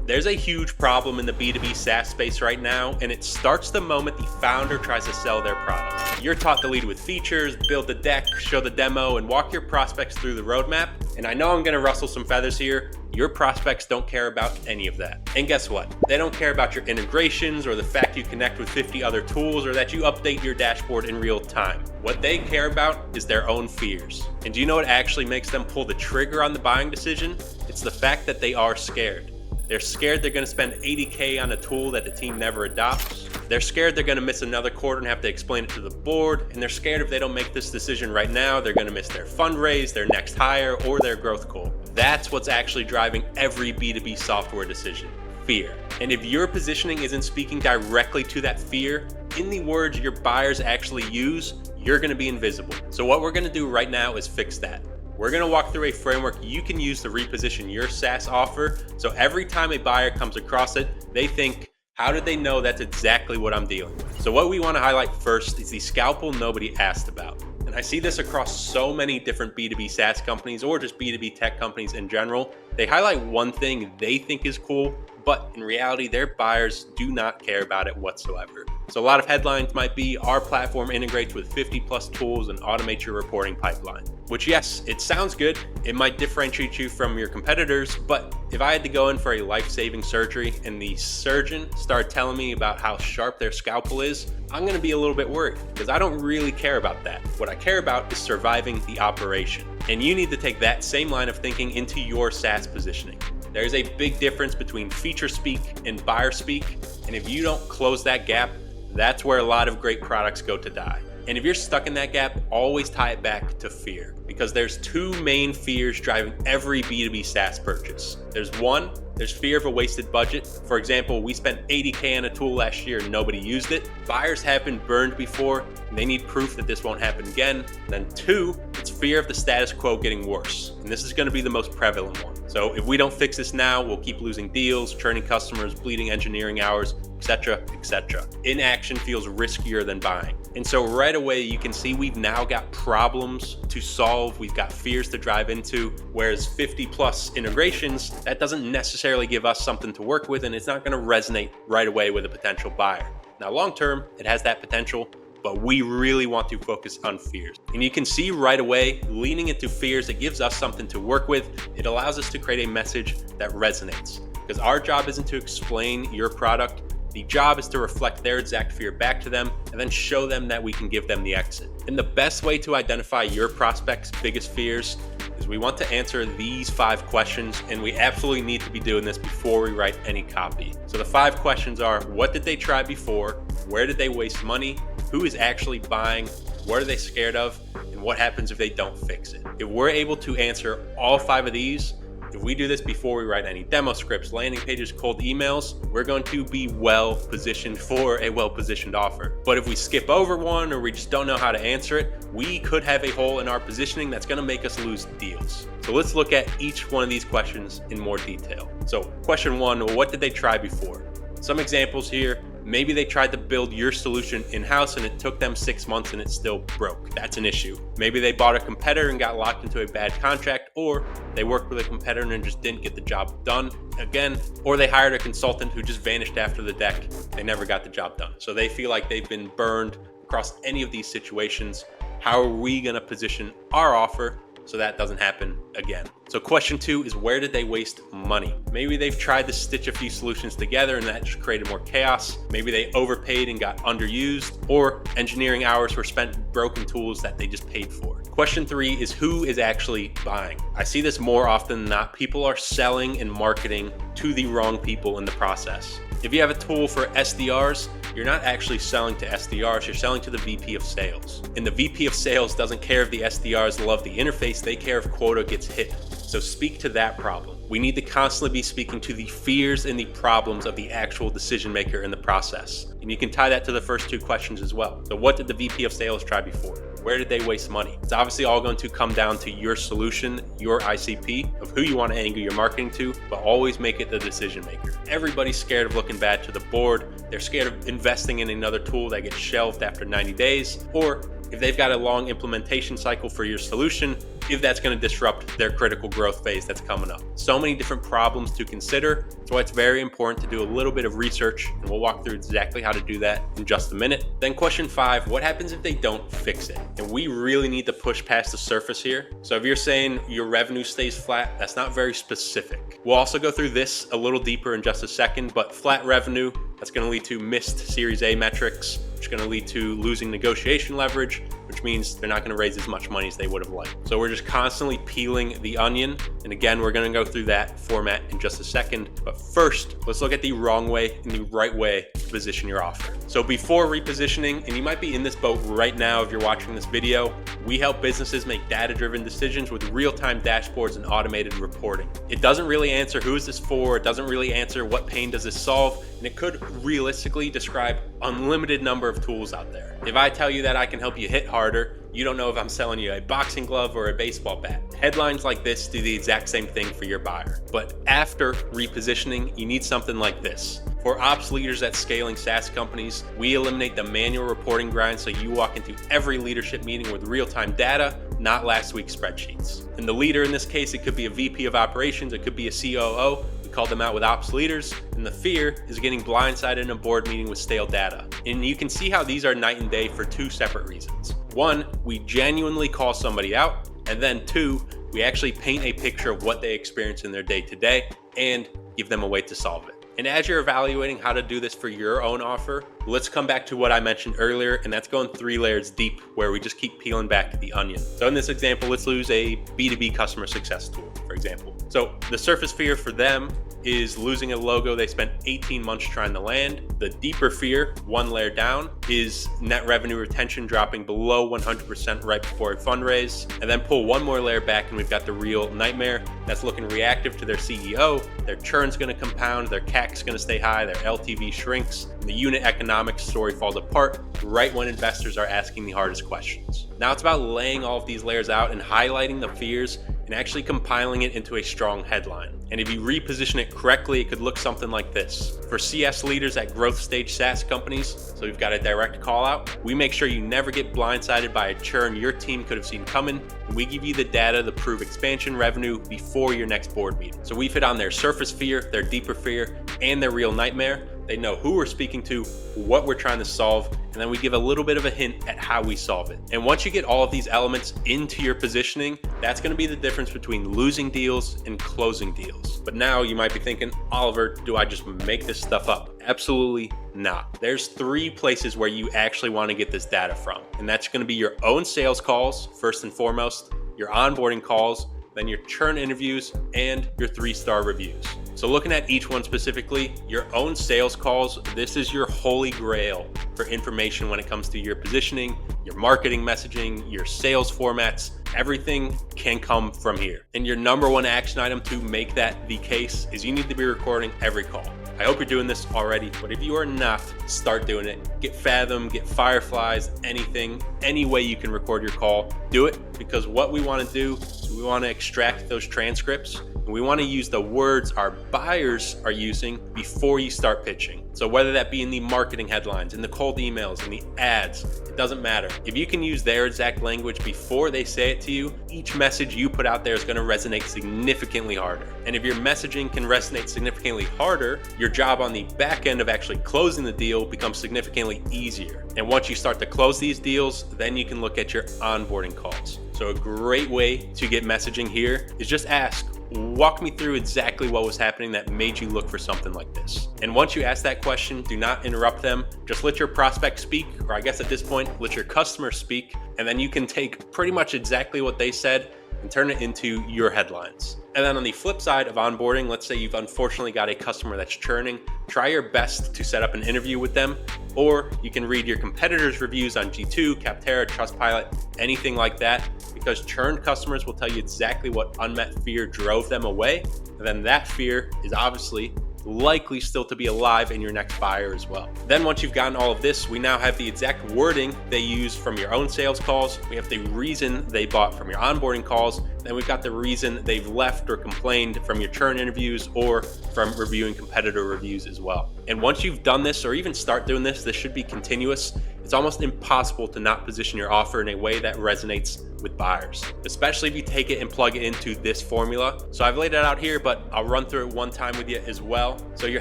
There's a huge problem in the B2B SaaS space right now, and it starts the moment the founder tries to sell their product. You're taught to lead with features, build the deck, show the demo, and walk your prospects through the roadmap. And I know I'm gonna rustle some feathers here. Your prospects don't care about any of that. And guess what? They don't care about your integrations or the fact you connect with 50 other tools or that you update your dashboard in real time. What they care about is their own fears. And do you know what actually makes them pull the trigger on the buying decision? It's the fact that they are scared. They're scared they're going to spend $80K on a tool that the team never adopts. They're scared they're going to miss another quarter and have to explain it to the board. And they're scared if they don't make this decision right now, they're going to miss their fundraise, their next hire, or their growth goal. That's what's actually driving every B2B software decision: fear. And if your positioning isn't speaking directly to that fear, in the words your buyers actually use, you're going to be invisible. So what we're going to do right now is fix that. We're going to walk through a framework you can use to reposition your SaaS offer, so every time a buyer comes across it, they think, how did they know that's exactly what I'm dealing with? So what we want to highlight first is the scalpel nobody asked about. And I see this across so many different B2B SaaS companies or just B2B tech companies in general. They highlight one thing they think is cool, but in reality, their buyers do not care about it whatsoever. So a lot of headlines might be, our platform integrates with 50 plus tools and automates your reporting pipeline. Which, yes, it sounds good. It might differentiate you from your competitors, but if I had to go in for a life-saving surgery and the surgeon started telling me about how sharp their scalpel is, I'm gonna be a little bit worried because I don't really care about that. What I care about is surviving the operation. And you need to take that same line of thinking into your SaaS positioning. There's a big difference between feature speak and buyer speak, and if you don't close that gap, that's where a lot of great products go to die. And if you're stuck in that gap, always tie it back to fear, because there's two main fears driving every B2B SaaS purchase. There's fear of a wasted budget. For example, we spent $80K on a tool last year and nobody used it. Buyers have been burned before, and they need proof that this won't happen again. And then two, it's fear of the status quo getting worse. And this is going to be the most prevalent one. So if we don't fix this now, we'll keep losing deals, churning customers, bleeding engineering hours, etc., etc. Inaction feels riskier than buying. And so right away, you can see we've now got problems to solve. We've got fears to drive into, whereas 50 plus integrations, that doesn't necessarily give us something to work with, and it's not going to resonate right away with a potential buyer. Now, long-term, it has that potential, but we really want to focus on fears. And you can see right away, leaning into fears, it gives us something to work with. It allows us to create a message that resonates, because our job isn't to explain your product. The job is to reflect their exact fear back to them and then show them that we can give them the exit. And the best way to identify your prospects' biggest fears is we want to answer these 5 questions, and we absolutely need to be doing this before we write any copy. So the 5 questions are: what did they try before? Where did they waste money? Who is actually buying? What are they scared of? And what happens if they don't fix it? If we're able to answer all 5 of these, if we do this before we write any demo scripts, landing pages, cold emails, we're going to be well positioned for a well-positioned offer. But if we skip over one or we just don't know how to answer it, we could have a hole in our positioning that's going to make us lose deals. So let's look at each one of these questions in more detail. So question 1, what did they try before? Some examples here. Maybe they tried to build your solution in-house and it took them 6 months and it still broke. That's an issue. Maybe they bought a competitor and got locked into a bad contract, or they worked with a competitor and just didn't get the job done again, or they hired a consultant who just vanished after the deck. They never got the job done. So they feel like they've been burned across any of these situations. How are we going to position our offer so that doesn't happen again? So question 2 is, where did they waste money? Maybe they've tried to stitch a few solutions together and that just created more chaos. Maybe they overpaid and got underused, or engineering hours were spent broken tools that they just paid for. Question 3 is, who is actually buying? I see this more often than not. People are selling and marketing to the wrong people in the process. If you have a tool for SDRs, you're not actually selling to SDRs, you're selling to the VP of sales. And the VP of sales doesn't care if the SDRs love the interface, they care if quota gets hit. So speak to that problem. We need to constantly be speaking to the fears and the problems of the actual decision maker in the process. And you can tie that to the first 2 questions as well. So what did the VP of sales try before? Where did they waste money? It's obviously all going to come down to your solution, your ICP, of who you want to angle your marketing to, but always make it the decision maker. Everybody's scared of looking bad to the board. They're scared of investing in another tool that gets shelved after 90 days, or if they've got a long implementation cycle for your solution, if that's going to disrupt their critical growth phase that's coming up. So many different problems to consider. That's why it's very important to do a little bit of research, and we'll walk through exactly how to do that in just a minute. Then question 5, what happens if they don't fix it? And we really need to push past the surface here. So if you're saying your revenue stays flat, that's not very specific. We'll also go through this a little deeper in just a second, but flat revenue, that's going to lead to missed Series A metrics, which is going to lead to losing negotiation leverage, which means they're not going to raise as much money as they would have liked. So we're just constantly peeling the onion. And again, we're going to go through that format in just a second. But first, let's look at the wrong way and the right way to position your offer. So before repositioning, and you might be in this boat right now if you're watching this video, we help businesses make data-driven decisions with real-time dashboards and automated reporting. It doesn't really answer who is this for, it doesn't really answer what pain does this solve, and it could realistically describe unlimited number of tools out there. If I tell you that I can help you hit harder, you don't know if I'm selling you a boxing glove or a baseball bat. Headlines like this do the exact same thing for your buyer. But after repositioning, you need something like this. For ops leaders at scaling SaaS companies, we eliminate the manual reporting grind so you walk into every leadership meeting with real-time data, not last week's spreadsheets. And the leader in this case, it could be a VP of operations, it could be a COO. We call them out with ops leaders. And the fear is getting blindsided in a board meeting with stale data. And you can see how these are night and day for 2 separate reasons. 1, we genuinely call somebody out. And then 2, we actually paint a picture of what they experience in their day-to-day and give them a way to solve it. And as you're evaluating how to do this for your own offer, let's come back to what I mentioned earlier, and that's going 3 layers deep, where we just keep peeling back the onion. So in this example, let's use a B2B customer success tool, for example. So the surface fear for them is losing a logo they spent 18 months trying to land. The deeper fear, 1 layer down, is net revenue retention dropping below 100% right before a fundraise. And then pull 1 more layer back and we've got the real nightmare that's looking reactive to their CEO. Their churn's gonna compound, their CAC's gonna stay high, their LTV shrinks, and the unit economics story falls apart right when investors are asking the hardest questions. Now it's about laying all of these layers out and highlighting the fears and actually compiling it into a strong headline. And if you reposition it correctly, it could look something like this. For CS leaders at growth stage SaaS companies, so we've got a direct call out, we make sure you never get blindsided by a churn your team could have seen coming, and we give you the data to prove expansion revenue before your next board meeting. So we've hit on their surface fear, their deeper fear, and their real nightmare. They know who we're speaking to, what we're trying to solve, and then we give a little bit of a hint at how we solve it. And once you get all of these elements into your positioning, that's going to be the difference between losing deals and closing deals. But now you might be thinking, Oliver, do I just make this stuff up? Absolutely not. There's 3 places where you actually want to get this data from. And that's going to be your own sales calls, first and foremost, your onboarding calls, then your churn interviews, and your 3-star reviews. So looking at each one specifically, your own sales calls, this is your holy grail for information when it comes to your positioning, your marketing messaging, your sales formats. Everything can come from here. And your number 1 action item to make that the case is you need to be recording every call. I hope you're doing this already, but if you are not, start doing it. Get Fathom, get Fireflies, anything, any way you can record your call, do it, because what we want to do is we want to extract those transcripts and we want to use the words our buyers are using before you start pitching. So whether that be in the marketing headlines, in the cold emails, in the ads, it doesn't matter. If you can use their exact language before they say it to you, each message you put out there is going to resonate significantly harder. And if your messaging can resonate significantly harder, your job on the back end of actually closing the deal becomes significantly easier. And once you start to close these deals, then you can look at your onboarding calls. So a great way to get messaging here is just ask, walk me through exactly what was happening that made you look for something like this. And once you ask that question, do not interrupt them. Just let your prospect speak, or I guess at this point, let your customer speak, and then you can take pretty much exactly what they said and turn it into your headlines. And then on the flip side of onboarding, let's say you've unfortunately got a customer that's churning, try your best to set up an interview with them, or you can read your competitors' reviews on G2, Capterra, Trustpilot, anything like that, because churned customers will tell you exactly what unmet fear drove them away. And then that fear is obviously likely still to be alive in your next buyer as well. Then once you've gotten all of this, we now have the exact wording they use from your own sales calls. We have the reason they bought from your onboarding calls. Then we've got the reason they've left or complained from your churn interviews or from reviewing competitor reviews as well. And once you've done this, or even start doing this, this should be continuous. it's almost impossible to not position your offer in a way that resonates with buyers, especially if you take it and plug it into this formula. So I've laid it out here, but I'll run through it one time with you as well. So your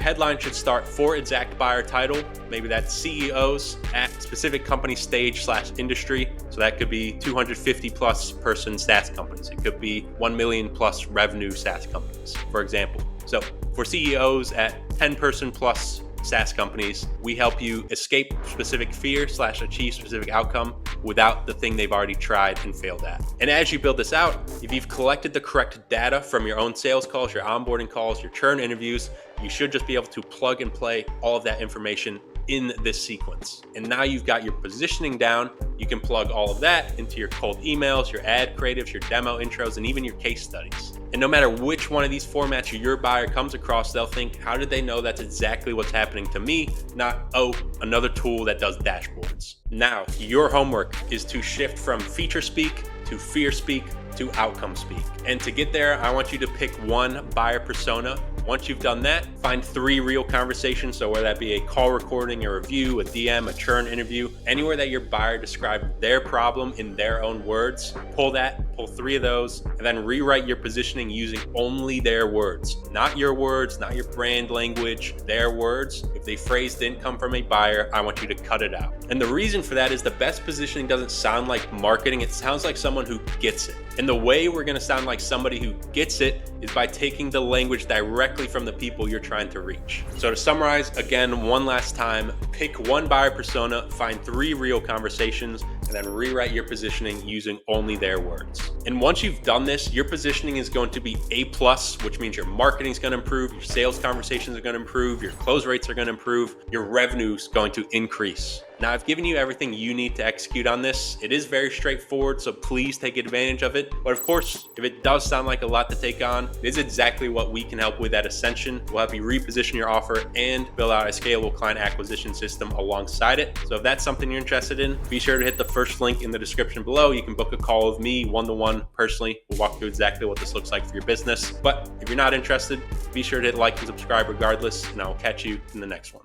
headline should start for exact buyer title. Maybe that's CEOs at specific company stage / industry. So that could be 250 plus person SaaS companies. It could be 1 million plus revenue SaaS companies, for example. So for CEOs at 10 person plus SaaS companies, we help you escape specific fear / achieve specific outcome without the thing they've already tried and failed at. And as you build this out, if you've collected the correct data from your own sales calls, your onboarding calls, your churn interviews, you should just be able to plug and play all of that information in this sequence. And now you've got your positioning down. You can plug all of that into your cold emails, your ad creatives, your demo intros, and even your case studies. And no matter which one of these formats your buyer comes across, they'll think, how did they know that's exactly what's happening to me? Not, oh, another tool that does dashboards. Now, your homework is to shift from feature speak to fear speak to outcome speak. And to get there, I want you to pick one buyer persona. Once you've done that, find 3 real conversations. So whether that be a call recording, a review, a DM, a churn interview, anywhere that your buyer described their problem in their own words, pull 3 of those, and then rewrite your positioning using only their words. Not your words, not your brand language, their words. If the phrase didn't come from a buyer, I want you to cut it out. And the reason for that is the best positioning doesn't sound like marketing, it sounds like someone who gets it. And the way we're gonna sound like somebody who gets it is by taking the language directly from the people you're trying to reach. So to summarize, again, one last time, pick one buyer persona, find 3 real conversations, and then rewrite your positioning using only their words. And once you've done this, your positioning is going to be A+, which means your marketing is gonna improve, your sales conversations are gonna improve, your close rates are gonna improve, your revenue is going to increase. Now, I've given you everything you need to execute on this. It is very straightforward, so please take advantage of it. But of course, if it does sound like a lot to take on, it is exactly what we can help with at Ascension. We'll help you reposition your offer and build out a scalable client acquisition system alongside it. So if that's something you're interested in, be sure to hit the first link in the description below. You can book a call with me one-to-one personally. We'll walk through exactly what this looks like for your business. But if you're not interested, be sure to hit like and subscribe regardless, and I will catch you in the next one.